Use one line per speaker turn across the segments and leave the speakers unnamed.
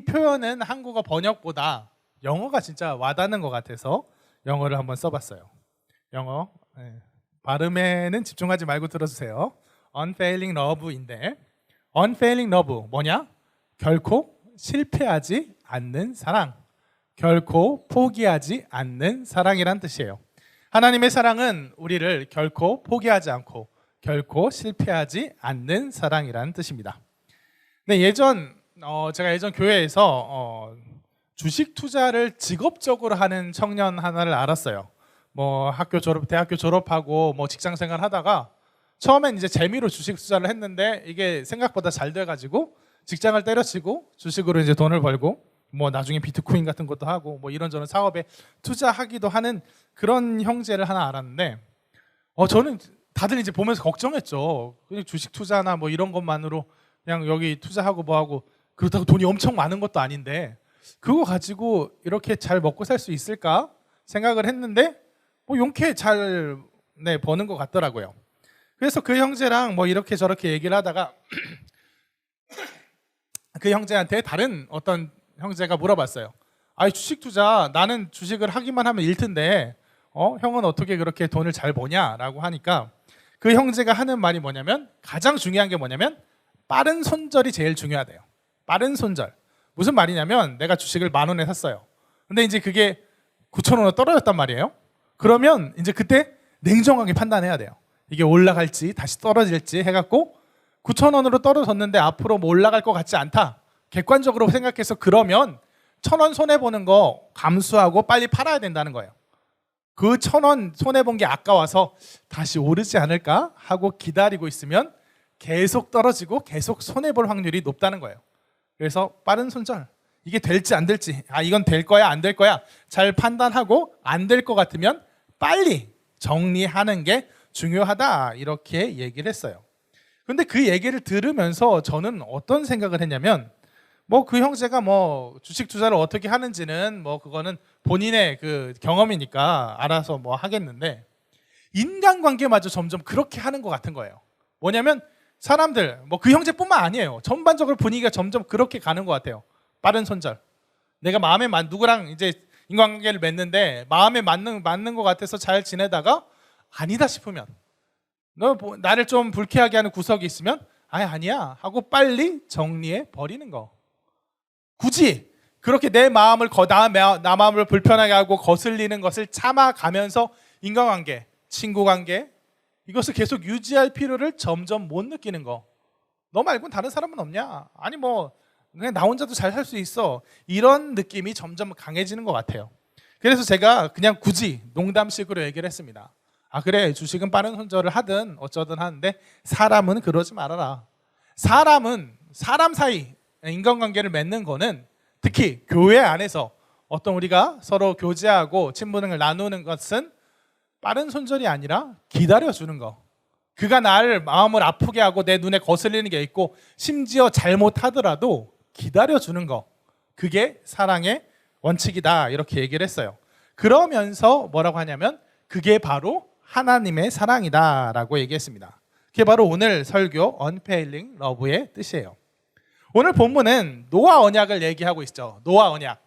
표현은 한국어 번역보다 영어가 진짜 와닿는 것 같아서 영어를 한번 써봤어요. 영어 발음에는 집중하지 말고 들어주세요. Unfailing love인데 Unfailing love 뭐냐? 결코 실패하지 않는 사랑, 결코 포기하지 않는 사랑이란 뜻이에요. 하나님의 사랑은 우리를 결코 포기하지 않고 결코 실패하지 않는 사랑이란 뜻입니다. 네, 제가 예전 교회에서 주식 투자를 직업적으로 하는 청년 하나를 알았어요. 뭐 대학교 졸업하고 뭐 직장 생활 하다가 처음엔 이제 재미로 주식 투자를 했는데 이게 생각보다 잘 돼가지고 직장을 때려치고 주식으로 이제 돈을 벌고 뭐 나중에 비트코인 같은 것도 하고 뭐 이런저런 사업에 투자하기도 하는 그런 형제를 하나 알았는데 저는 다들 이제 보면서 걱정했죠. 그냥 주식 투자나 뭐 이런 것만으로 그냥 여기 투자하고 뭐하고 그렇다고 돈이 엄청 많은 것도 아닌데 그거 가지고 이렇게 잘 먹고 살 수 있을까 생각을 했는데 뭐 용케 잘 버는 것 같더라고요. 그래서 그 형제랑 뭐 이렇게 저렇게 얘기를 하다가 그 형제한테 다른 어떤 형제가 물어봤어요. 아이 주식 투자 나는 주식을 하기만 하면 일텐데 형은 어떻게 그렇게 돈을 잘 버냐라고 하니까 그 형제가 하는 말이 뭐냐면 가장 중요한 게 뭐냐면 빠른 손절이 제일 중요하대요. 빠른 손절. 무슨 말이냐면 내가 주식을 10,000원에 샀어요. 근데 이제 그게 9,000원으로 떨어졌단 말이에요. 그러면 이제 그때 냉정하게 판단해야 돼요. 이게 올라갈지 다시 떨어질지 해갖고 9,000원으로 떨어졌는데 앞으로 뭐 올라갈 것 같지 않다. 객관적으로 생각해서 그러면 1,000원 손해보는 거 감수하고 빨리 팔아야 된다는 거예요. 그 1,000원 손해본 게 아까워서 다시 오르지 않을까 하고 기다리고 있으면 계속 떨어지고 계속 손해볼 확률이 높다는 거예요. 그래서 빠른 손절. 이게 될지 안 될지, 이건 될 거야 안 될 거야 잘 판단하고 안 될 것 같으면 빨리 정리하는 게 중요하다 이렇게 얘기를 했어요. 근데 그 얘기를 들으면서 저는 어떤 생각을 했냐면 뭐 그 형제가 뭐 주식 투자를 어떻게 하는지는 뭐 그거는 본인의 그 경험이니까 알아서 뭐 하겠는데 인간관계마저 점점 그렇게 하는 것 같은 거예요. 뭐냐면 사람들 뭐 그 형제뿐만 아니에요. 전반적으로 분위기가 점점 그렇게 가는 것 같아요. 빠른 손절. 내가 누구랑 이제 인간관계를 맺는데 마음에 맞는 것 같아서 잘 지내다가 아니다 싶으면 너 나를 좀 불쾌하게 하는 구석이 있으면 아니야 하고 빨리 정리해 버리는 거. 굳이 그렇게 내 마음을 나 마음을 불편하게 하고 거슬리는 것을 참아가면서 인간관계, 친구관계 이것을 계속 유지할 필요를 점점 못 느끼는 거. 너 말고는 다른 사람은 없냐? 아니 뭐 그냥 나 혼자도 잘 살 수 있어. 이런 느낌이 점점 강해지는 것 같아요. 그래서 제가 그냥 굳이 농담식으로 얘기를 했습니다. 그래 주식은 빠른 손절을 하든 어쩌든 하는데 사람은 그러지 말아라. 사람은 사람 사이 인간관계를 맺는 거는 특히 교회 안에서 어떤 우리가 서로 교제하고 친분을 나누는 것은 빠른 손절이 아니라 기다려주는 거. 그가 나를 마음을 아프게 하고 내 눈에 거슬리는 게 있고 심지어 잘못하더라도 기다려주는 거. 그게 사랑의 원칙이다 이렇게 얘기를 했어요. 그러면서 뭐라고 하냐면 그게 바로 하나님의 사랑이다 라고 얘기했습니다. 그게 바로 오늘 설교 Unfailing Love의 뜻이에요. 오늘 본문은 노아 언약을 얘기하고 있죠. 노아 언약.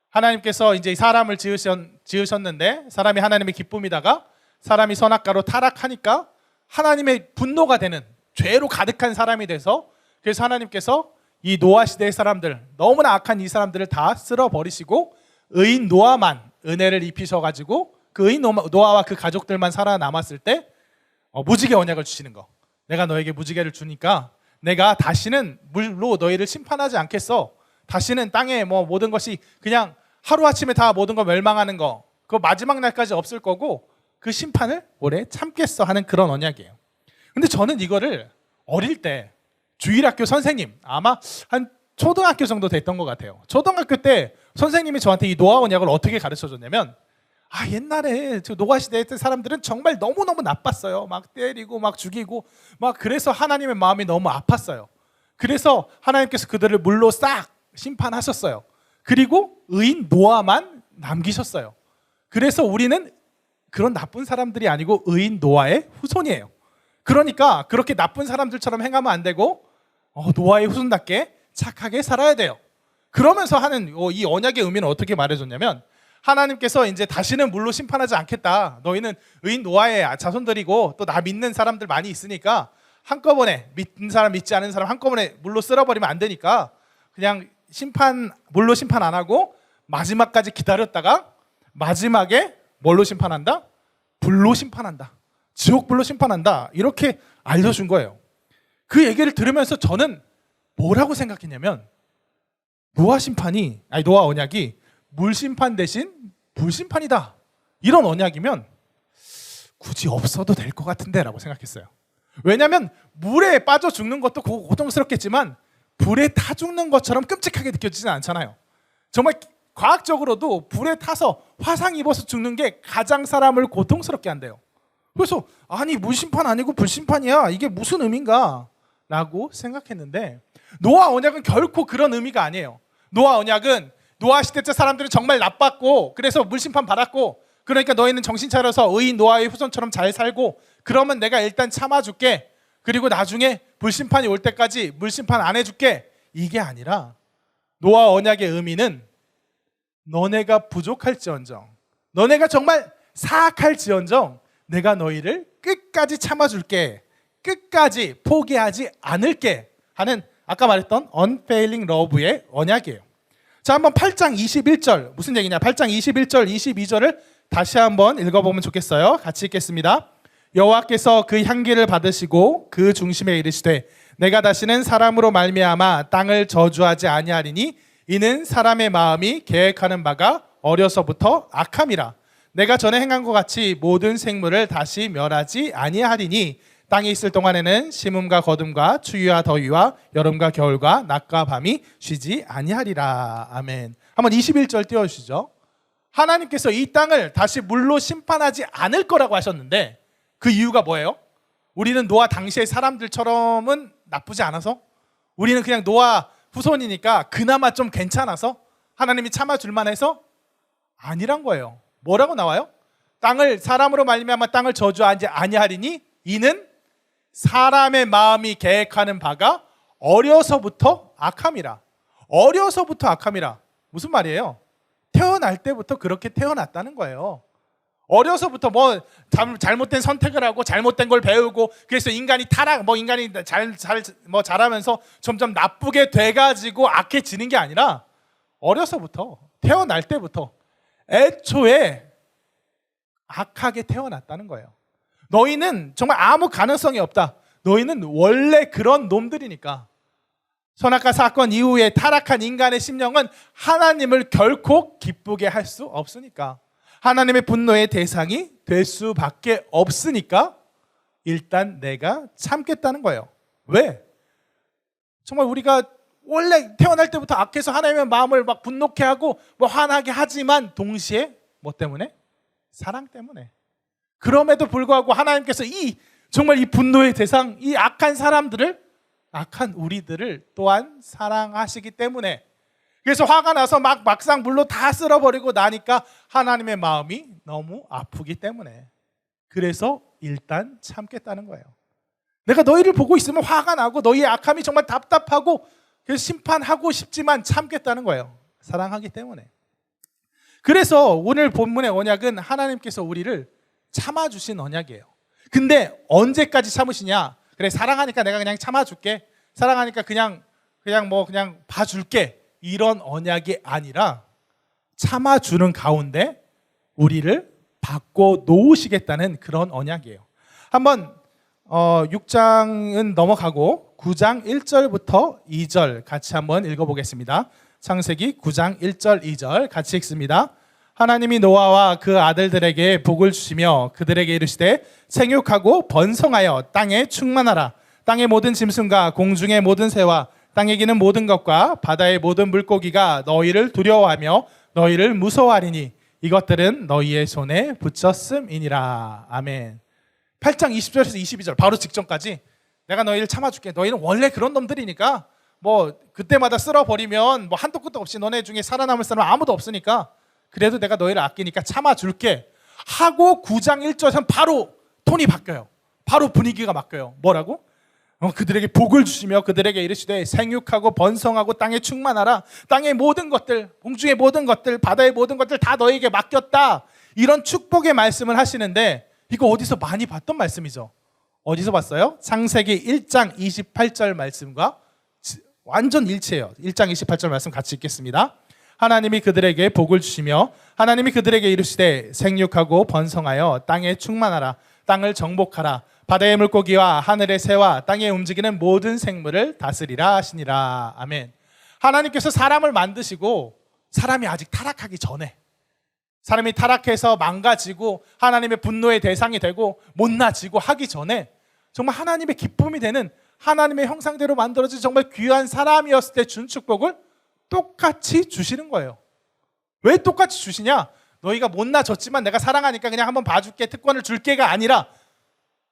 하나님께서 이제 사람을 지으셨는데 사람이 하나님의 기쁨이다가 사람이 선악과로 타락하니까 하나님의 분노가 되는 죄로 가득한 사람이 돼서 그래서 하나님께서 이 노아 시대의 사람들 너무나 악한 이 사람들을 다 쓸어버리시고 의인 노아만 은혜를 입히셔가지고 그 의인 노아와 그 가족들만 살아남았을 때 무지개 언약을 주시는 거. 내가 너에게 무지개를 주니까 내가 다시는 물로 너희를 심판하지 않겠어. 다시는 땅에 뭐 모든 것이 그냥 하루아침에 다 모든 거 멸망하는 거 그거 마지막 날까지 없을 거고 그 심판을 오래 참겠어 하는 그런 언약이에요. 근데 저는 이거를 어릴 때 주일학교 선생님 아마 한 초등학교 정도 됐던 것 같아요. 초등학교 때 선생님이 저한테 이 노아 언약을 어떻게 가르쳐줬냐면 옛날에 노아 시대 때 사람들은 정말 너무너무 나빴어요. 막 때리고 막 죽이고 막 그래서 하나님의 마음이 너무 아팠어요. 그래서 하나님께서 그들을 물로 싹 심판하셨어요. 그리고 의인 노아만 남기셨어요. 그래서 우리는 그런 나쁜 사람들이 아니고 의인 노아의 후손이에요. 그러니까 그렇게 나쁜 사람들처럼 행하면 안 되고 노아의 후손답게 착하게 살아야 돼요. 그러면서 하는 이 언약의 의미는 어떻게 말해줬냐면 하나님께서 이제 다시는 물로 심판하지 않겠다. 너희는 의인 노아의 자손들이고 또 나 믿는 사람들 많이 있으니까 한꺼번에 믿는 사람 믿지 않은 사람 한꺼번에 물로 쓸어버리면 안 되니까 그냥 물로 심판 안 하고 마지막까지 기다렸다가 마지막에 뭘로 심판한다? 불로 심판한다. 지옥불로 심판한다. 이렇게 알려준 거예요. 그 얘기를 들으면서 저는 뭐라고 생각했냐면 노아 언약이 물 심판 대신 불 심판이다. 이런 언약이면 굳이 없어도 될 것 같은데 라고 생각했어요. 왜냐하면 물에 빠져 죽는 것도 고통스럽겠지만 불에 타 죽는 것처럼 끔찍하게 느껴지진 않잖아요. 정말 과학적으로도 불에 타서 화상 입어서 죽는 게 가장 사람을 고통스럽게 한대요. 그래서 아니 물 심판 아니고 불 심판이야. 이게 무슨 의미인가? 라고 생각했는데 노아 언약은 결코 그런 의미가 아니에요. 노아 언약은 노아 시대 때 사람들은 정말 나빴고 그래서 물심판 받았고 그러니까 너희는 정신 차려서 의인 노아의 후손처럼 잘 살고 그러면 내가 일단 참아줄게. 그리고 나중에 불심판이 올 때까지 물심판 안 해줄게. 이게 아니라 노아 언약의 의미는 너네가 부족할지언정 너네가 정말 사악할지언정 내가 너희를 끝까지 참아줄게. 끝까지 포기하지 않을게 하는 아까 말했던 unfailing love의 언약이에요. 자, 한번 8장 21절 무슨 얘기냐? 8장 21절 22절을 다시 한번 읽어보면 좋겠어요. 같이 읽겠습니다. 여호와께서 그 향기를 받으시고 그 중심에 이르시되 내가 다시는 사람으로 말미암아 땅을 저주하지 아니하리니 이는 사람의 마음이 계획하는 바가 어려서부터 악함이라. 내가 전에 행한 것 같이 모든 생물을 다시 멸하지 아니하리니 땅에 있을 동안에는 심음과 거둠과 추위와 더위와 여름과 겨울과 낮과 밤이 쉬지 아니하리라. 아멘. 한번 21절 띄워주시죠. 하나님께서 이 땅을 다시 물로 심판하지 않을 거라고 하셨는데 그 이유가 뭐예요? 우리는 노아 당시의 사람들처럼은 나쁘지 않아서 우리는 그냥 노아 후손이니까 그나마 좀 괜찮아서 하나님이 참아줄 만해서 아니란 거예요. 뭐라고 나와요? 땅을 사람으로 말미암아 땅을 저주하지 아니하리니 이는 사람의 마음이 계획하는 바가 어려서부터 악함이라. 어려서부터 악함이라. 무슨 말이에요? 태어날 때부터 그렇게 태어났다는 거예요. 어려서부터 뭐 잘못된 선택을 하고 잘못된 걸 배우고 그래서 인간이 인간이 자라면서 점점 나쁘게 돼가지고 악해지는 게 아니라 어려서부터 태어날 때부터 애초에 악하게 태어났다는 거예요. 너희는 정말 아무 가능성이 없다. 너희는 원래 그런 놈들이니까. 선악과 사건 이후에 타락한 인간의 심령은 하나님을 결코 기쁘게 할 수 없으니까. 하나님의 분노의 대상이 될 수밖에 없으니까 일단 내가 참겠다는 거예요. 왜? 정말 우리가 원래 태어날 때부터 악해서 하나님의 마음을 막 분노케 하고 화나게 하지만 동시에 뭐 때문에? 사랑 때문에. 그럼에도 불구하고 하나님께서 정말 이 분노의 대상, 이 악한 사람들을, 악한 우리들을 또한 사랑하시기 때문에 그래서 화가 나서 막상 물로 다 쓸어버리고 나니까 하나님의 마음이 너무 아프기 때문에 그래서 일단 참겠다는 거예요. 내가 너희를 보고 있으면 화가 나고 너희의 악함이 정말 답답하고 그래서 심판하고 싶지만 참겠다는 거예요. 사랑하기 때문에. 그래서 오늘 본문의 언약은 하나님께서 우리를 참아주신 언약이에요. 근데 언제까지 참으시냐? 그래 사랑하니까 내가 그냥 참아줄게. 사랑하니까 그냥 봐줄게. 이런 언약이 아니라 참아주는 가운데 우리를 바꿔 놓으시겠다는 그런 언약이에요. 한번 6장은 넘어가고 9장 1절부터 2절 같이 한번 읽어보겠습니다. 창세기 9장 1절 2절 같이 읽습니다. 하나님이 노아와 그 아들들에게 복을 주시며 그들에게 이르시되 생육하고 번성하여 땅에 충만하라. 땅의 모든 짐승과 공중의 모든 새와 땅에 기는 모든 것과 바다의 모든 물고기가 너희를 두려워하며 너희를 무서워하리니 이것들은 너희의 손에 붙였음이니라. 아멘. 8장 20절에서 22절 바로 직전까지 내가 너희를 참아줄게. 너희는 원래 그런 놈들이니까 그때마다 쓸어버리면 한도 끝도 없이 너네 중에 살아남을 사람 아무도 없으니까 그래도 내가 너희를 아끼니까 참아줄게 하고 9장 1절에서 바로 톤이 바뀌어요. 바로 분위기가 바뀌어요. 뭐라고? 그들에게 복을 주시며 그들에게 이르시되 생육하고 번성하고 땅에 충만하라. 땅의 모든 것들, 공중의 모든 것들, 바다의 모든 것들 다 너에게 맡겼다. 이런 축복의 말씀을 하시는데 이거 어디서 많이 봤던 말씀이죠. 어디서 봤어요? 창세기 1장 28절 말씀과 완전 일치해요. 1장 28절 말씀 같이 읽겠습니다. 하나님이 그들에게 복을 주시며 하나님이 그들에게 이르시되 생육하고 번성하여 땅에 충만하라. 땅을 정복하라. 바다의 물고기와 하늘의 새와 땅에 움직이는 모든 생물을 다스리라 하시니라. 아멘. 하나님께서 사람을 만드시고 사람이 아직 타락하기 전에, 사람이 타락해서 망가지고 하나님의 분노의 대상이 되고 못나지고 하기 전에 정말 하나님의 기쁨이 되는 하나님의 형상대로 만들어진 정말 귀한 사람이었을 때 준 축복을 똑같이 주시는 거예요. 왜 똑같이 주시냐? 너희가 못나졌지만 내가 사랑하니까 그냥 한번 봐줄게, 특권을 줄게가 아니라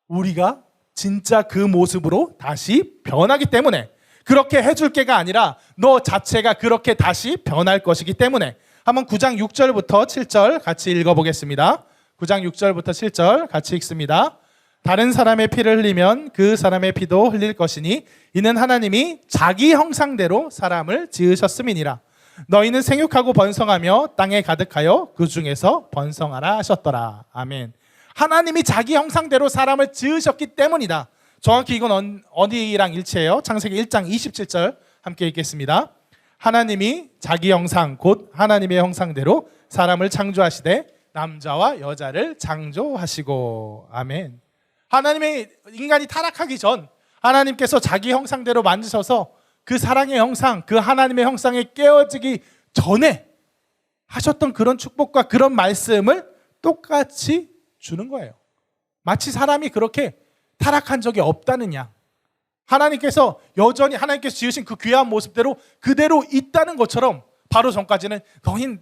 우리가 진짜 그 모습으로 다시 변하기 때문에, 그렇게 해줄게가 아니라 너 자체가 그렇게 다시 변할 것이기 때문에. 한번 9장 6절부터 7절 같이 읽어보겠습니다. 9장 6절부터 7절 같이 읽습니다. 다른 사람의 피를 흘리면 그 사람의 피도 흘릴 것이니 이는 하나님이 자기 형상대로 사람을 지으셨음이니라. 너희는 생육하고 번성하며 땅에 가득하여 그 중에서 번성하라 하셨더라. 아멘. 하나님이 자기 형상대로 사람을 지으셨기 때문이다. 정확히 이건 어디랑 일치해요? 창세기 1장 27절 함께 읽겠습니다. 하나님이 자기 형상 곧 하나님의 형상대로 사람을 창조하시되 남자와 여자를 창조하시고. 아멘. 하나님의 인간이 타락하기 전 하나님께서 자기 형상대로 만드셔서 그 사랑의 형상, 그 하나님의 형상에 깨어지기 전에 하셨던 그런 축복과 그런 말씀을 똑같이 주는 거예요. 마치 사람이 그렇게 타락한 적이 없다는 양, 하나님께서 여전히 하나님께서 지으신 그 귀한 모습대로 그대로 있다는 것처럼, 바로 전까지는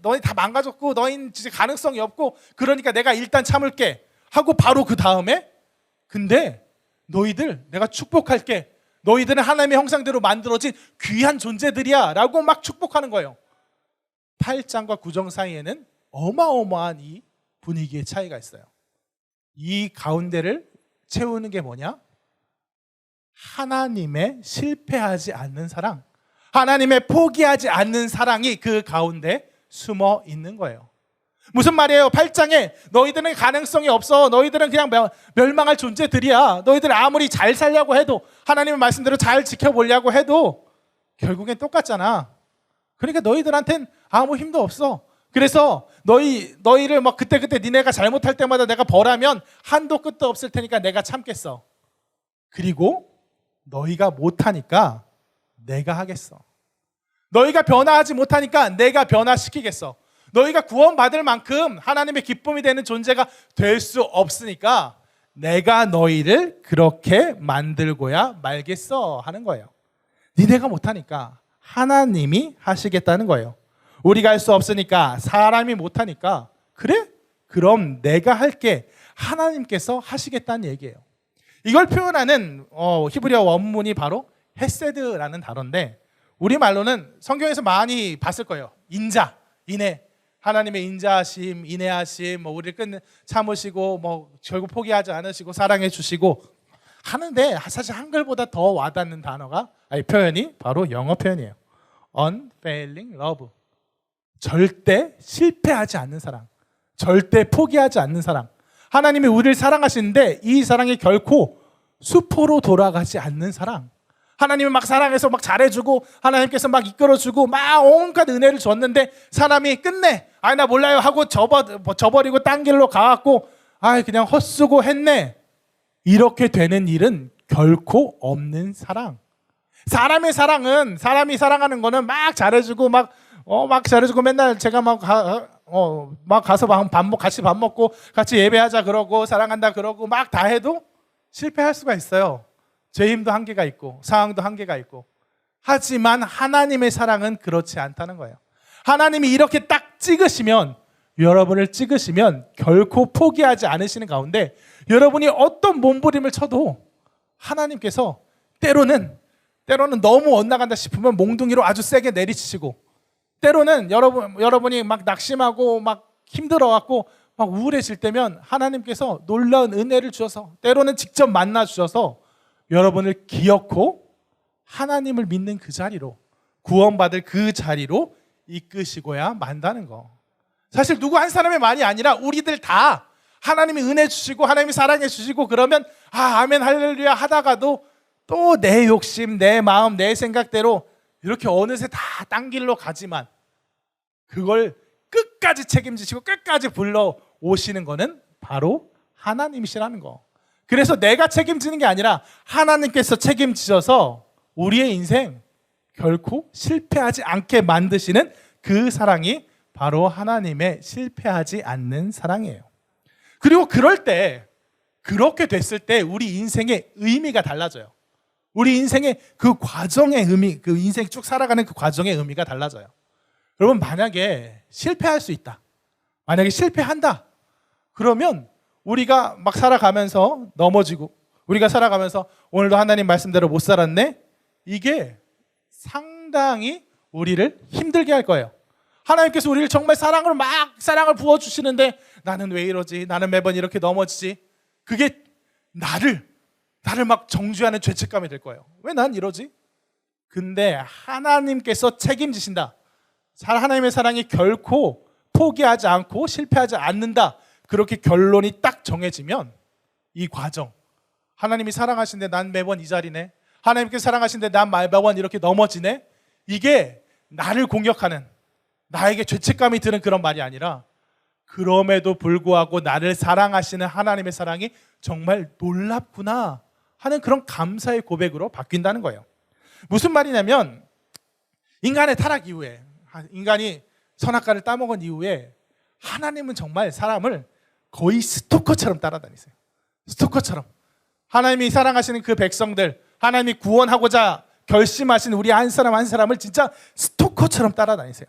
너희 다 망가졌고 너희는 진짜 가능성이 없고 그러니까 내가 일단 참을게 하고 바로 그 다음에 근데 너희들 내가 축복할게, 너희들은 하나님의 형상대로 만들어진 귀한 존재들이야 라고 막 축복하는 거예요. 8장과 9장 사이에는 어마어마한 이 분위기의 차이가 있어요. 이 가운데를 채우는 게 뭐냐? 하나님의 실패하지 않는 사랑, 하나님의 포기하지 않는 사랑이 그 가운데 숨어 있는 거예요. 무슨 말이에요? 8장에 너희들은 가능성이 없어, 너희들은 그냥 멸망할 존재들이야, 너희들 아무리 잘 살려고 해도, 하나님의 말씀대로 잘 지켜보려고 해도 결국엔 똑같잖아. 그러니까 너희들한텐 아무 힘도 없어. 그래서 너희를 막 그때그때 니네가 잘못할 때마다 내가 벌하면 한도 끝도 없을 테니까 내가 참겠어. 그리고 너희가 못하니까 내가 하겠어. 너희가 변화하지 못하니까 내가 변화시키겠어. 너희가 구원받을 만큼 하나님의 기쁨이 되는 존재가 될 수 없으니까 내가 너희를 그렇게 만들고야 말겠어 하는 거예요. 니네가 못하니까 하나님이 하시겠다는 거예요. 우리가 할 수 없으니까, 사람이 못하니까, 그래? 그럼 내가 할게, 하나님께서 하시겠다는 얘기예요. 이걸 표현하는 히브리어 원문이 바로 헤세드라는 단어인데, 우리말로는 성경에서 많이 봤을 거예요. 인자, 인애, 하나님의 인자하심, 인애하심, 우리를 참으시고 결국 포기하지 않으시고 사랑해 주시고 하는데, 사실 한글보다 더 와닿는 단어가, 표현이 바로 영어 표현이에요. Unfailing love. 절대 실패하지 않는 사랑, 절대 포기하지 않는 사랑. 하나님이 우리를 사랑하시는데 이 사랑이 결코 수포로 돌아가지 않는 사랑. 하나님이 막 사랑해서 막 잘해주고 하나님께서 막 이끌어주고 막 온갖 은혜를 줬는데 사람이 끝내 나 몰라요 하고 저버리고 딴 길로 가갖고 그냥 헛수고 했네, 이렇게 되는 일은 결코 없는 사랑. 사람의 사랑은, 사람이 사랑하는 거는 막 잘해주고 막 잘해주고 맨날 제가 막 가서 같이 밥 먹고 같이 예배하자 그러고 사랑한다 그러고 막 다 해도 실패할 수가 있어요. 제 힘도 한계가 있고 상황도 한계가 있고. 하지만 하나님의 사랑은 그렇지 않다는 거예요. 하나님이 이렇게 딱 찍으시면, 여러분을 찍으시면 결코 포기하지 않으시는 가운데 여러분이 어떤 몸부림을 쳐도 하나님께서 때로는 너무 엇나간다 싶으면 몽둥이로 아주 세게 내리치시고, 때로는 여러분이 막 낙심하고 막 힘들어갖고 막 우울해질 때면 하나님께서 놀라운 은혜를 주셔서, 때로는 직접 만나 주셔서 여러분을 기어코 하나님을 믿는 그 자리로, 구원받을 그 자리로 이끄시고야 만다는 거. 사실 누구 한 사람의 말이 아니라 우리들 다 하나님이 은혜 주시고 하나님이 사랑해 주시고 그러면 아멘 할렐루야 하다가도 또 내 욕심, 내 마음, 내 생각대로 이렇게 어느새 다 딴 길로 가지만 그걸 끝까지 책임지시고 끝까지 불러오시는 거는 바로 하나님이시라는 거. 그래서 내가 책임지는 게 아니라 하나님께서 책임지셔서 우리의 인생 결코 실패하지 않게 만드시는 그 사랑이 바로 하나님의 실패하지 않는 사랑이에요. 그리고 그럴 때, 그렇게 됐을 때 우리 인생의 의미가 달라져요. 우리 인생의 그 과정의 의미, 그 인생 쭉 살아가는 그 과정의 의미가 달라져요. 여러분, 만약에 실패할 수 있다, 만약에 실패한다, 그러면 우리가 막 살아가면서 넘어지고, 우리가 살아가면서 오늘도 하나님 말씀대로 못 살았네, 이게 상당히 우리를 힘들게 할 거예요. 하나님께서 우리를 정말 사랑을 사랑을 부어주시는데 나는 왜 이러지? 나는 매번 이렇게 넘어지지? 그게 나를 막 정죄하는 죄책감이 될 거예요. 왜 난 이러지? 근데 하나님께서 책임지신다. 하나님의 사랑이 결코 포기하지 않고 실패하지 않는다. 그렇게 결론이 딱 정해지면 이 과정, 하나님이 사랑하신데 난 매번 이 자리네, 하나님께서 사랑하신데 난 매번 이렇게 넘어지네, 이게 나를 공격하는, 나에게 죄책감이 드는 그런 말이 아니라 그럼에도 불구하고 나를 사랑하시는 하나님의 사랑이 정말 놀랍구나 하는 그런 감사의 고백으로 바뀐다는 거예요. 무슨 말이냐면, 인간의 타락 이후에, 인간이 선악과를 따먹은 이후에 하나님은 정말 사람을 거의 스토커처럼 따라다니세요. 스토커처럼. 하나님이 사랑하시는 그 백성들, 하나님이 구원하고자 결심하신 우리 한 사람 한 사람을 진짜 스토커처럼 따라다니세요.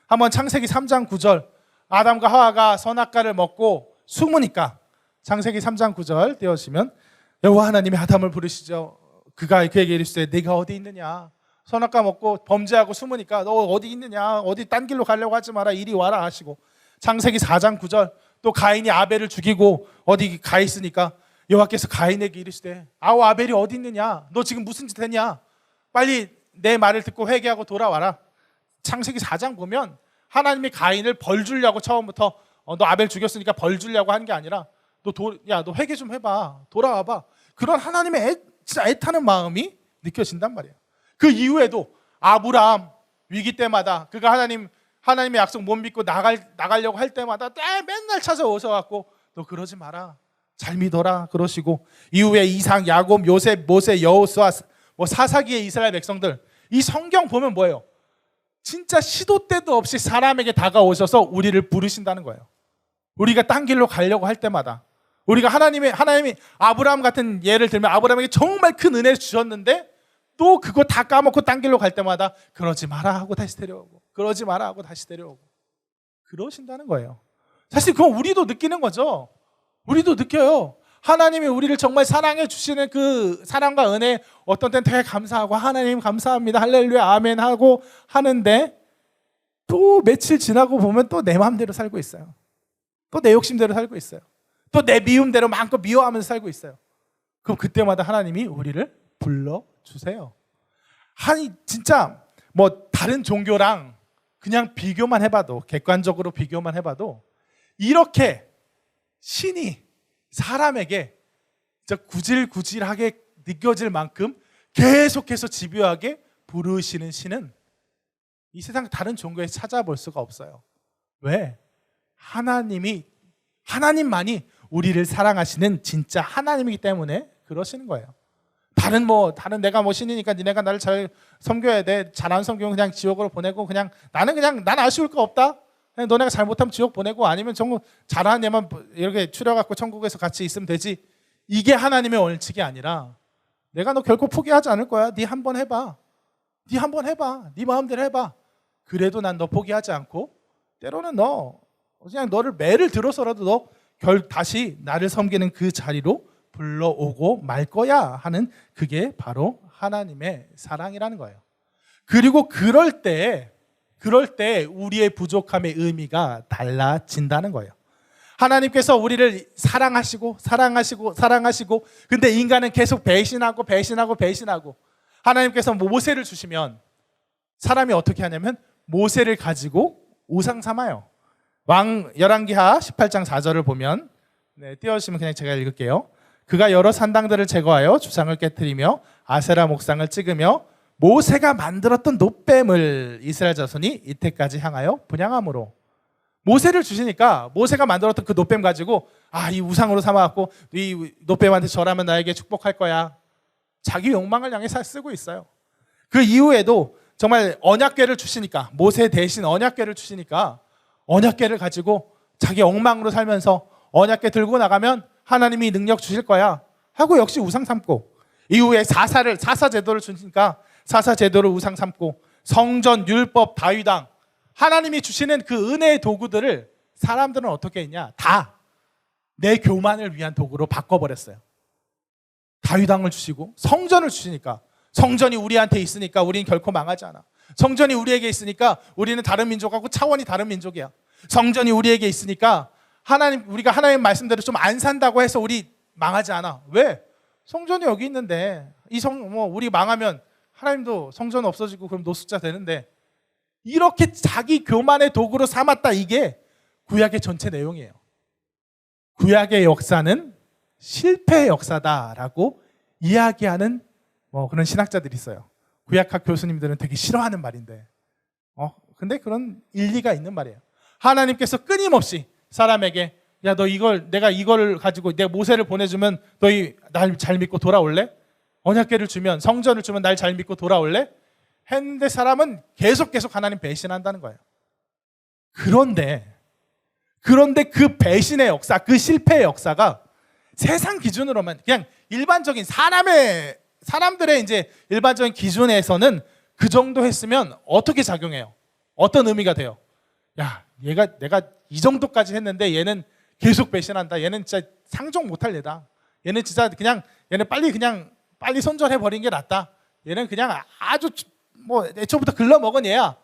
한번 창세기 3장 9절, 아담과 하와가 선악과를 먹고 숨으니까 창세기 3장 9절 띄워주시면, 여호와 하나님이 아담을 부르시죠. 그가 그에게 이르시되 네가 어디 있느냐? 선악과 먹고 범죄하고 숨으니까 너 어디 있느냐? 어디 딴 길로 가려고 하지 마라, 이리 와라 하시고, 창세기 4장 9절, 또 가인이 아벨을 죽이고 어디 가 있으니까 여호와께서 가인에게 이르시되 아우 아벨이 어디 있느냐? 너 지금 무슨 짓 했냐? 빨리 내 말을 듣고 회개하고 돌아와라. 창세기 4장 보면 하나님이 가인을 벌 주려고 처음부터 너 아벨 죽였으니까 벌 주려고 한 게 아니라 너 회개 좀 해봐, 돌아와봐, 그런 하나님의 진짜 애타는 마음이 느껴진단 말이에요. 그 이후에도 아브라함 위기 때마다 그가 하나님의 약속 못 믿고 나가려고 할 때마다 맨날 찾아오셔갖고 너 그러지 마라, 잘 믿어라 그러시고, 이후에 이삭, 야곱, 요셉, 모세, 여호수아, 사사기의 이스라엘 백성들, 이 성경 보면 뭐예요? 진짜 시도 때도 없이 사람에게 다가오셔서 우리를 부르신다는 거예요. 우리가 딴 길로 가려고 할 때마다, 우리가 하나님이 아브라함 같은 예를 들면 아브라함에게 정말 큰 은혜를 주셨는데 또 그거 다 까먹고 딴 길로 갈 때마다 그러지 마라 하고 다시 데려오고, 그러지 마라 하고 다시 데려오고 그러신다는 거예요. 사실 그건 우리도 느끼는 거죠. 우리도 느껴요. 하나님이 우리를 정말 사랑해 주시는 그 사랑과 은혜, 어떤 때는 되게 감사하고 하나님 감사합니다 할렐루야 아멘 하고 하는데, 또 며칠 지나고 보면 또 내 마음대로 살고 있어요. 또 내 욕심대로 살고 있어요. 또 내 미움대로 마음껏 미워하면서 살고 있어요. 그럼 그때마다 하나님이 우리를 불러주세요. 진짜 다른 종교랑 그냥 비교만 해봐도, 객관적으로 비교만 해봐도 이렇게 신이 사람에게 진짜 구질구질하게 느껴질 만큼 계속해서 집요하게 부르시는 신은 이 세상 다른 종교에서 찾아볼 수가 없어요. 왜? 하나님만이 우리를 사랑하시는 진짜 하나님이기 때문에 그러시는 거예요. 다른 내가 신이니까 니네가 나를 잘 섬겨야 돼, 잘 안 섬기면 그냥 지옥으로 보내고, 난 아쉬울 거 없다, 그냥 너네가 잘못하면 지옥 보내고, 아니면 정말 잘하는 애만 이렇게 추려갖고 천국에서 같이 있으면 되지, 이게 하나님의 원칙이 아니라, 내가 너 결코 포기하지 않을 거야, 네 한번 해봐, 네 마음대로 해봐, 그래도 난 너 포기하지 않고 때로는 그냥 너를 매를 들어서라도 다시 나를 섬기는 그 자리로 불러오고 말 거야 하는, 그게 바로 하나님의 사랑이라는 거예요. 그리고 그럴 때 우리의 부족함의 의미가 달라진다는 거예요. 하나님께서 우리를 사랑하시고 사랑하시고 사랑하시고, 근데 인간은 계속 배신하고 배신하고 배신하고, 하나님께서 모세를 주시면 사람이 어떻게 하냐면 모세를 가지고 우상 삼아요. 왕 열왕기하 18장 4절을 보면, 띄워주시면 그냥 제가 읽을게요. 그가 여러 산당들을 제거하여 주상을 깨뜨리며 아세라 목상을 찍으며 모세가 만들었던 놋뱀을 이스라엘 자손이 이때까지 향하여 분향함으로. 모세를 주시니까 모세가 만들었던 그 놋뱀 가지고 이 우상으로 삼아갖고 이 놋뱀한테 절하면 나에게 축복할 거야. 자기 욕망을 향해 쓰고 있어요. 그 이후에도 정말 언약궤를 주시니까, 모세 대신 언약궤를 주시니까 언약궤를 가지고 자기 엉망으로 살면서 언약궤 들고 나가면 하나님이 능력 주실 거야 하고 역시 우상 삼고, 이후에 사사 제도를 주니까 사사 제도를 우상 삼고, 성전, 율법, 다윗왕, 하나님이 주시는 그 은혜의 도구들을 사람들은 어떻게 했냐? 다 내 교만을 위한 도구로 바꿔버렸어요. 다윗왕을 주시고 성전을 주시니까, 성전이 우리한테 있으니까 우리는 결코 망하지 않아. 성전이 우리에게 있으니까 우리는 다른 민족하고 차원이 다른 민족이야. 성전이 우리에게 있으니까 우리가 하나님 말씀대로 좀 안 산다고 해서 우리 망하지 않아. 왜? 성전이 여기 있는데 우리 망하면 하나님도 성전 없어지고 그럼 노숙자 되는데, 이렇게 자기 교만의 도구로 삼았다. 이게 구약의 전체 내용이에요. 구약의 역사는 실패의 역사다라고 이야기하는 그런 신학자들이 있어요. 구약학 교수님들은 되게 싫어하는 말인데, 근데 그런 일리가 있는 말이에요. 하나님께서 끊임없이 사람에게 내가 이걸 가지고 내가 모세를 보내주면 너희 날 잘 믿고 돌아올래? 언약궤를 주면, 성전을 주면 날 잘 믿고 돌아올래? 했는데 사람은 계속 하나님 배신한다는 거예요. 그런데 그 배신의 역사, 그 실패의 역사가 세상 기준으로만, 그냥 일반적인 사람들의 이제 일반적인 기준에서는 그 정도 했으면 어떻게 작용해요? 어떤 의미가 돼요? 내가 이 정도까지 했는데 얘는 계속 배신한다. 얘는 진짜 상종 못할 애다. 얘는 진짜 얘는 빨리 손절해 버린 게 낫다. 얘는 그냥 아주 애초부터 글러먹은 얘야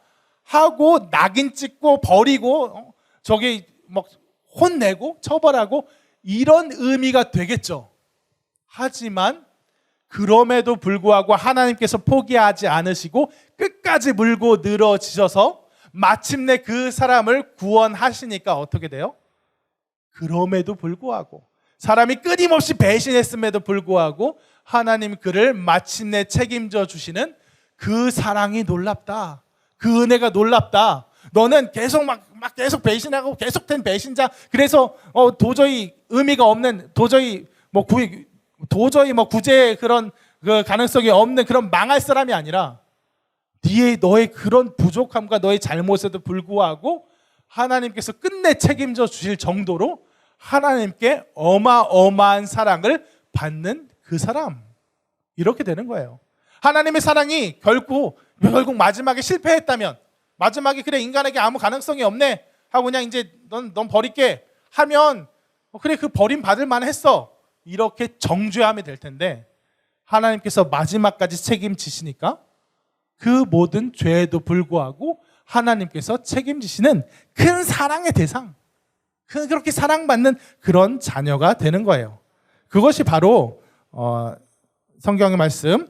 하고 낙인 찍고 버리고 저기 혼내고 처벌하고, 이런 의미가 되겠죠. 하지만 그럼에도 불구하고 하나님께서 포기하지 않으시고 끝까지 물고 늘어지셔서 마침내 그 사람을 구원하시니까 어떻게 돼요? 그럼에도 불구하고, 사람이 끊임없이 배신했음에도 불구하고 하나님 그를 마침내 책임져 주시는 그 사랑이 놀랍다. 그 은혜가 놀랍다. 너는 계속 계속 배신하고 계속된 배신자, 그래서 도저히 의미가 없는, 도저히 구제의 그런 그 가능성이 없는 그런 망할 사람이 아니라, 너의 그런 부족함과 너의 잘못에도 불구하고 하나님께서 끝내 책임져 주실 정도로 하나님께 어마어마한 사랑을 받는 그 사람, 이렇게 되는 거예요. 하나님의 사랑이 결국 마지막에 실패했다면, 마지막에 그래 인간에게 아무 가능성이 없네 하고 그냥 이제 넌 버릴게 하면, 그래 그 버림 받을 만했어, 이렇게 정죄함이 될 텐데, 하나님께서 마지막까지 책임지시니까 그 모든 죄에도 불구하고 하나님께서 책임지시는 큰 사랑의 대상, 그렇게 사랑받는 그런 자녀가 되는 거예요. 그것이 바로 성경의 말씀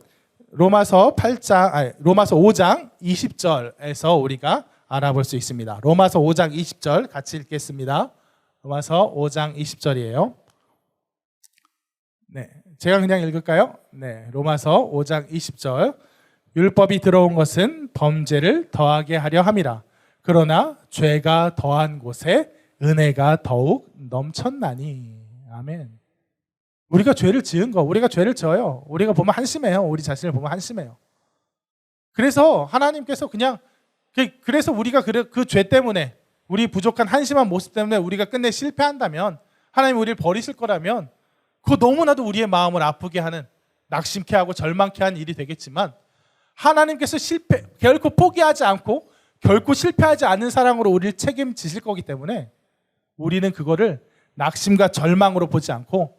로마서 5장 20절에서 우리가 알아볼 수 있습니다. 로마서 5장 20절 같이 읽겠습니다. 로마서 5장 20절이에요. 제가 그냥 읽을까요? 로마서 5장 20절. 율법이 들어온 것은 범죄를 더하게 하려 함이라. 그러나 죄가 더한 곳에 은혜가 더욱 넘쳤나니. 아멘. 우리가 죄를 지은 거, 우리가 죄를 져요. 우리가 보면 한심해요. 우리 자신을 보면 한심해요. 그래서 하나님께서 그래서 우리가 그 죄 때문에, 우리 부족한 한심한 모습 때문에 우리가 끝내 실패한다면, 하나님이 우리를 버리실 거라면 그거 너무나도 우리의 마음을 아프게 하는, 낙심케 하고 절망케 하는 일이 되겠지만, 하나님께서 결코 포기하지 않고 결코 실패하지 않는 사랑으로 우리를 책임지실 거기 때문에 우리는 그거를 낙심과 절망으로 보지 않고,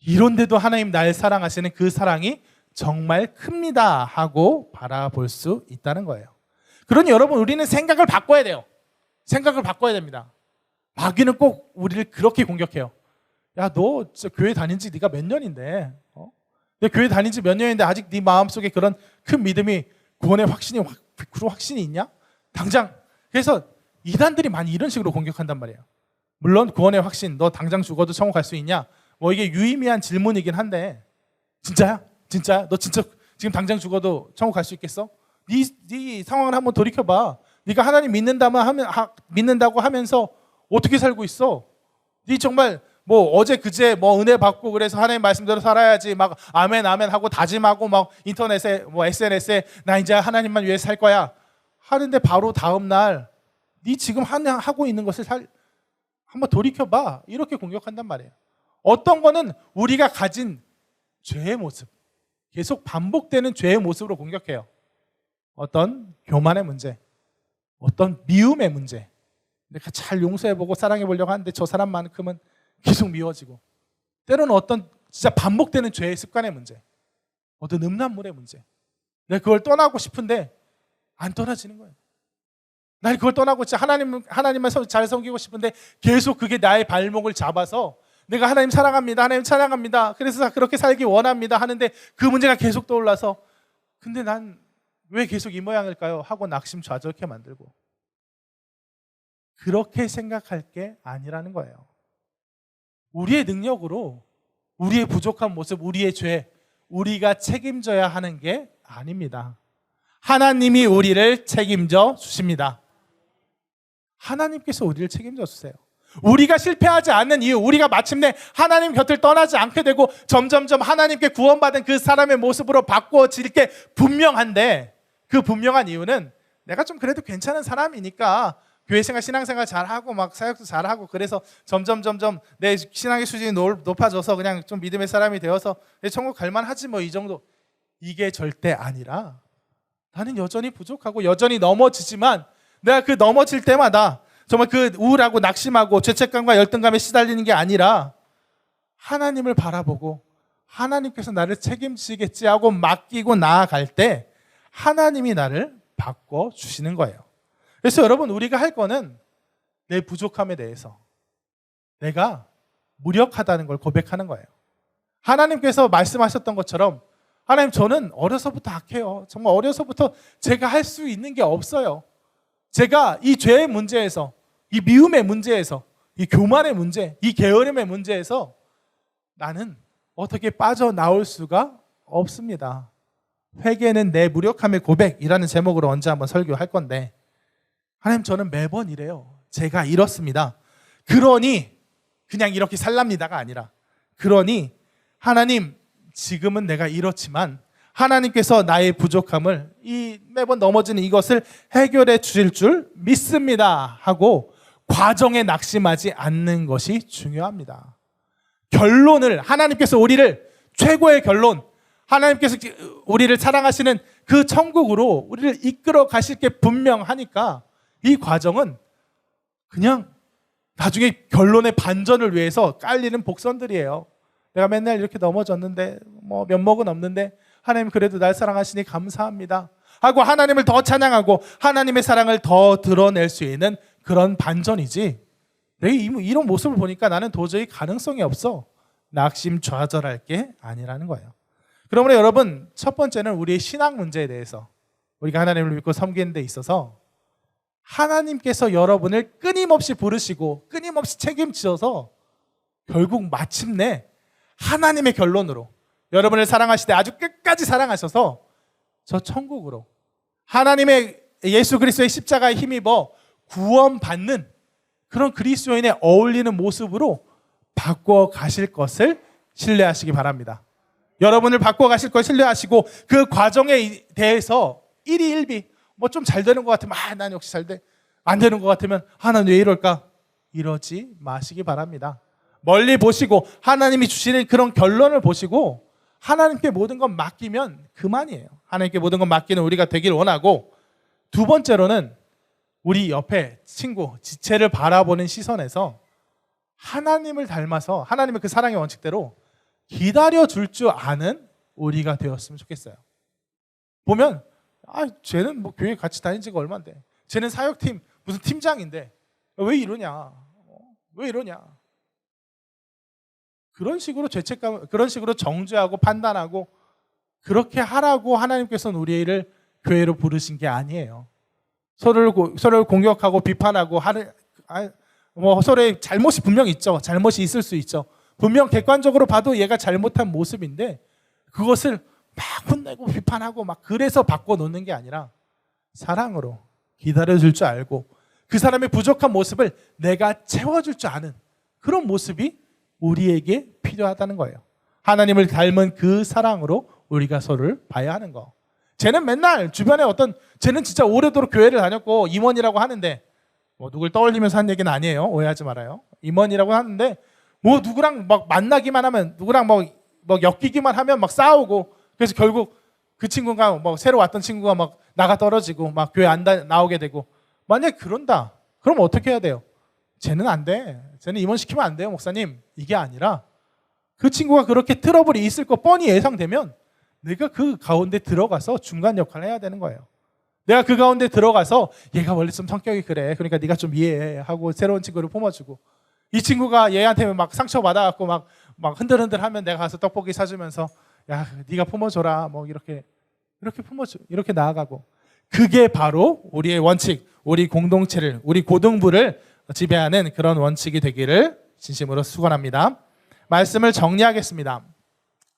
이런데도 하나님 날 사랑하시는 그 사랑이 정말 큽니다 하고 바라볼 수 있다는 거예요. 그러니 여러분, 우리는 생각을 바꿔야 돼요. 생각을 바꿔야 됩니다. 마귀는 꼭 우리를 그렇게 공격해요. 야, 너 진짜 교회 다닌 지 네가 몇 년인데, 내 교회 다닌 지 몇 년인데 아직 네 마음속에 그런 큰 믿음이, 구원의 확신이 100% 확신이 있냐? 당장. 그래서 이단들이 많이 이런 식으로 공격한단 말이에요. 물론 구원의 확신, 너 당장 죽어도 천국 갈 수 있냐? 뭐 이게 유의미한 질문이긴 한데, 진짜야? 진짜야? 너 진짜 지금 당장 죽어도 천국 갈 수 있겠어? 네 상황을 한번 돌이켜봐. 네가 하나님 믿는다고 하면서 어떻게 살고 있어? 네 정말 뭐 어제 그제 뭐 은혜 받고 그래서 하나님 말씀대로 살아야지 막 아멘 아멘 하고 다짐하고 막 인터넷에 뭐 SNS에 나 이제 하나님만 위해 살 거야 하는데 바로 다음 날 네 지금 하고 있는 것을 한번 돌이켜봐. 이렇게 공격한단 말이에요. 어떤 거는 우리가 가진 죄의 모습, 계속 반복되는 죄의 모습으로 공격해요. 어떤 교만의 문제, 어떤 미움의 문제, 내가 잘 용서해보고 사랑해보려고 하는데 저 사람만큼은 계속 미워지고, 때로는 어떤 진짜 반복되는 죄의 습관의 문제, 어떤 음란물의 문제, 내가 그걸 떠나고 싶은데 안 떠나지는 거예요. 난 그걸 떠나고 진짜 하나님만 잘 섬기고 싶은데 계속 그게 나의 발목을 잡아서 내가 하나님 사랑합니다, 하나님 찬양합니다, 그래서 그렇게 살기 원합니다 하는데 그 문제가 계속 떠올라서 근데 난 왜 계속 이 모양일까요? 하고 낙심좌절케 만들고, 그렇게 생각할 게 아니라는 거예요. 우리의 능력으로 우리의 부족한 모습, 우리의 죄, 우리가 책임져야 하는 게 아닙니다. 하나님이 우리를 책임져 주십니다. 하나님께서 우리를 책임져 주세요. 우리가 실패하지 않는 이유, 우리가 마침내 하나님 곁을 떠나지 않게 되고 점점점 하나님께 구원받은 그 사람의 모습으로 바꿔질 게 분명한데, 그 분명한 이유는 내가 좀 그래도 괜찮은 사람이니까 교회생활, 신앙생활 잘하고 막 사역도 잘하고 그래서 점점 내 신앙의 수준이 높아져서 그냥 좀 믿음의 사람이 되어서 천국 갈만하지 뭐 이 정도. 이게 절대 아니라 나는 여전히 부족하고 여전히 넘어지지만 내가 그 넘어질 때마다 정말 그 우울하고 낙심하고 죄책감과 열등감에 시달리는 게 아니라 하나님을 바라보고 하나님께서 나를 책임지겠지 하고 맡기고 나아갈 때 하나님이 나를 바꿔주시는 거예요. 그래서 여러분, 우리가 할 거는 내 부족함에 대해서 내가 무력하다는 걸 고백하는 거예요. 하나님께서 말씀하셨던 것처럼, 하나님 저는 어려서부터 악해요. 정말 어려서부터 제가 할 수 있는 게 없어요. 제가 이 죄의 문제에서, 이 미움의 문제에서, 이 교만의 문제, 이 게으름의 문제에서 나는 어떻게 빠져나올 수가 없습니다. 회개는 내 무력함의 고백이라는 제목으로 언제 한번 설교할 건데, 하나님 저는 매번 이래요. 제가 이렇습니다. 그러니 그냥 이렇게 살랍니다가 아니라, 그러니 하나님 지금은 내가 이렇지만 하나님께서 나의 부족함을, 이 매번 넘어지는 이것을 해결해 주실 줄 믿습니다 하고 과정에 낙심하지 않는 것이 중요합니다. 결론을, 하나님께서 우리를 최고의 결론, 하나님께서 우리를 사랑하시는 그 천국으로 우리를 이끌어 가실 게 분명하니까 이 과정은 그냥 나중에 결론의 반전을 위해서 깔리는 복선들이에요. 내가 맨날 이렇게 넘어졌는데 뭐 면목은 없는데 하나님 그래도 날 사랑하시니 감사합니다 하고 하나님을 더 찬양하고 하나님의 사랑을 더 드러낼 수 있는 그런 반전이지, 내가 이런 모습을 보니까 나는 도저히 가능성이 없어, 낙심좌절할 게 아니라는 거예요. 그러므로 여러분, 첫 번째는 우리의 신앙 문제에 대해서, 우리가 하나님을 믿고 섬기는 데 있어서 하나님께서 여러분을 끊임없이 부르시고 끊임없이 책임지셔서 결국 마침내 하나님의 결론으로 여러분을 사랑하시되 아주 끝까지 사랑하셔서 저 천국으로 하나님의 예수 그리스도의 십자가에 힘입어 구원받는 그런 그리스도인에 어울리는 모습으로 바꿔 가실 것을 신뢰하시기 바랍니다. 여러분을 바꿔 가실 걸 신뢰하시고 그 과정에 대해서 일희일비 뭐 좀 잘 되는 것 같으면 난 역시 잘 돼, 안 되는 것 같으면 난 왜 이럴까, 이러지 마시기 바랍니다. 멀리 보시고 하나님이 주시는 그런 결론을 보시고 하나님께 모든 건 맡기면 그만이에요. 하나님께 모든 건 맡기는 우리가 되길 원하고, 두 번째로는 우리 옆에 친구, 지체를 바라보는 시선에서 하나님을 닮아서 하나님의 그 사랑의 원칙대로 기다려줄 줄 아는 우리가 되었으면 좋겠어요. 보면 쟤는 뭐 교회 같이 다닌 지가 얼마인데, 쟤는 사역팀 무슨 팀장인데 왜 이러냐, 왜 이러냐? 그런 식으로 죄책감, 그런 식으로 정죄하고 판단하고 그렇게 하라고 하나님께서는 우리를 교회로 부르신 게 아니에요. 서로를 공격하고 비판하고 서로의 잘못이 분명 있죠. 잘못이 있을 수 있죠. 분명 객관적으로 봐도 얘가 잘못한 모습인데 그것을 막 혼내고 비판하고 막 그래서 바꿔놓는 게 아니라 사랑으로 기다려줄 줄 알고 그 사람의 부족한 모습을 내가 채워줄 줄 아는 그런 모습이 우리에게 필요하다는 거예요. 하나님을 닮은 그 사랑으로 우리가 서로를 봐야 하는 거. 쟤는 맨날 주변에 쟤는 진짜 오래도록 교회를 다녔고 임원이라고 하는데 누굴 떠올리면서 한 얘기는 아니에요. 오해하지 말아요. 임원이라고 하는데 누구랑 막 만나기만 하면 누구랑 엮이기만 하면 막 싸우고 그래서 결국 그 친구가 새로 왔던 친구가 막 나가 떨어지고 막 교회 안 나오게 되고 만약에 그런다. 그럼 어떻게 해야 돼요? 쟤는 안 돼. 쟤는 임원시키면 안 돼요, 목사님. 이게 아니라 그 친구가 그렇게 트러블이 있을 거 뻔히 예상되면 내가 그 가운데 들어가서 중간 역할을 해야 되는 거예요. 내가 그 가운데 들어가서 얘가 원래 좀 성격이 그래. 그러니까 네가 좀 이해해 하고 새로운 친구를 품어주고 이 친구가 얘한테 막 상처받아갖고 막 흔들흔들 하면 내가 가서 떡볶이 사주면서 야, 네가 품어줘라. 이렇게 품어줘. 이렇게 나아가고 그게 바로 우리의 원칙, 우리 공동체를, 우리 고등부를 지배하는 그런 원칙이 되기를 진심으로 축원합니다. 말씀을 정리하겠습니다.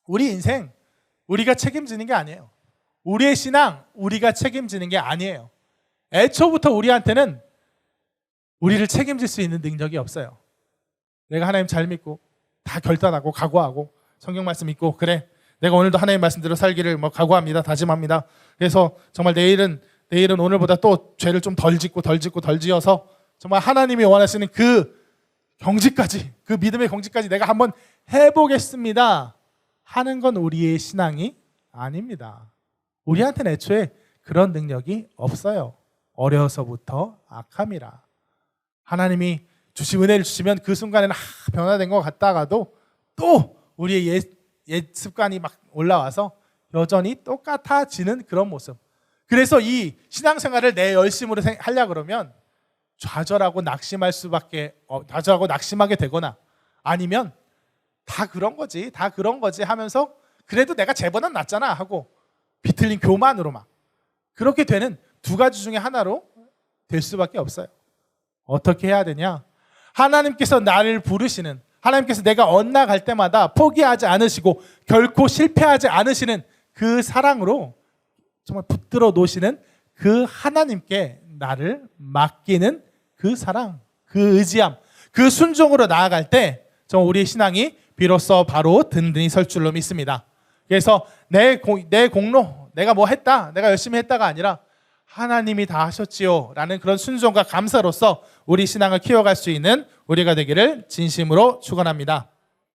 우리 인생 우리가 책임지는 게 아니에요. 우리의 신앙 우리가 책임지는 게 아니에요. 애초부터 우리한테는 우리를 책임질 수 있는 능력이 없어요. 내가 하나님 잘 믿고 다 결단하고 각오하고 성경 말씀 믿고 그래 내가 오늘도 하나님 말씀대로 살기를 각오합니다. 다짐합니다. 그래서 정말 내일은 오늘보다 또 죄를 좀 덜 짓고 덜 지어서 정말 하나님이 원하시는 그 경지까지 그 믿음의 경지까지 내가 한번 해보겠습니다 하는 건 우리의 신앙이 아닙니다. 우리한테는 애초에 그런 능력이 없어요. 어려서부터 악함이라. 하나님이 은혜를 주시면 그 순간에는 변화된 것 같다가도 또 우리의 옛 습관이 막 올라와서 여전히 똑같아지는 그런 모습. 그래서 이 신앙생활을 내 열심으로 하려고 그러면 좌절하고 낙심하게 되거나 아니면 다 그런 거지 하면서 그래도 내가 쟤보단 낫잖아 하고 비틀린 교만으로 막 그렇게 되는 두 가지 중에 하나로 될 수밖에 없어요. 어떻게 해야 되냐? 하나님께서 나를 부르시는, 하나님께서 내가 엇나갈 때마다 포기하지 않으시고 결코 실패하지 않으시는 그 사랑으로 정말 붙들어 놓으시는 그 하나님께 나를 맡기는 그 사랑, 그 의지함, 그 순종으로 나아갈 때 정말 우리의 신앙이 비로소 바로 든든히 설 줄로 믿습니다. 그래서 내 공로, 내가 뭐 했다, 내가 열심히 했다가 아니라 하나님이 다 하셨지요 라는 그런 순종과 감사로서 우리 신앙을 키워갈 수 있는 우리가 되기를 진심으로 축원합니다.